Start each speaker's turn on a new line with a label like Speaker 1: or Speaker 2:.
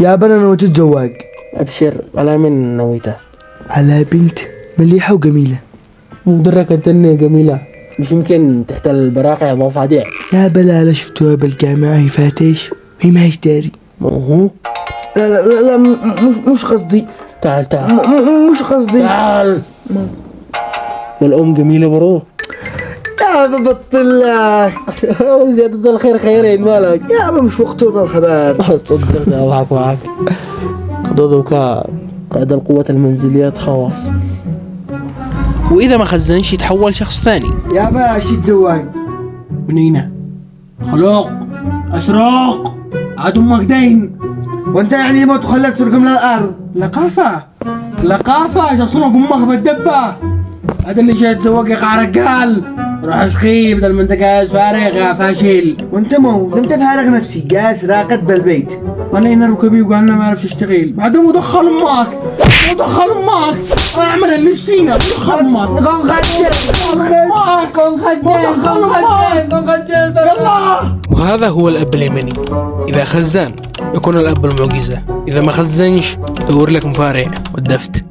Speaker 1: يا بنا ناوي تتزوج؟
Speaker 2: أبشر، على من نويته؟
Speaker 1: على بنت مليحة وجميلة.
Speaker 2: مدركة تني جميلة، مش يمكن تحت البراقع ضفادع.
Speaker 1: يا بلا لا شفتوها بالجامعة هي فاتش هي ما هيش داري.
Speaker 2: مو
Speaker 1: لا لا لا, لا مش قصدي.
Speaker 2: تعال
Speaker 1: مش قصدي.
Speaker 2: تعال. والأم جميلة برو.
Speaker 1: يا ببطلك.
Speaker 2: زيادة الخير خيرين مالك
Speaker 1: يا مش وقته ذا الخبر.
Speaker 2: تصدق ده معك ضدك قائد القوة المنزلية خواص.
Speaker 3: وإذا ما خزنش يتحول شخص ثاني.
Speaker 1: يا باش يتزوج
Speaker 2: منينة خلوق أشراق عاد أمك دين.
Speaker 1: وانت يعني ما تخلف ترقم للأرض.
Speaker 2: لقافة جصنق أمك بالدبة. هذا اللي جاي يتزوج يقع رجال روح شخي بدل ما انت جالس فارغ يا فاشل.
Speaker 1: وانت انت فارغ نفسي جالس راقد بالبيت.
Speaker 2: وانا هنا ركبي وقالنا ما اعرفش اشتغل بعدين مدخل امك اعمل اللي فينا مدخل امك.
Speaker 1: كون خزان
Speaker 2: يلا.
Speaker 3: وهذا هو الأب اليمني، إذا خزان يكون الأب المعجزة، إذا ما خزنش دور لك مفارق والدفت.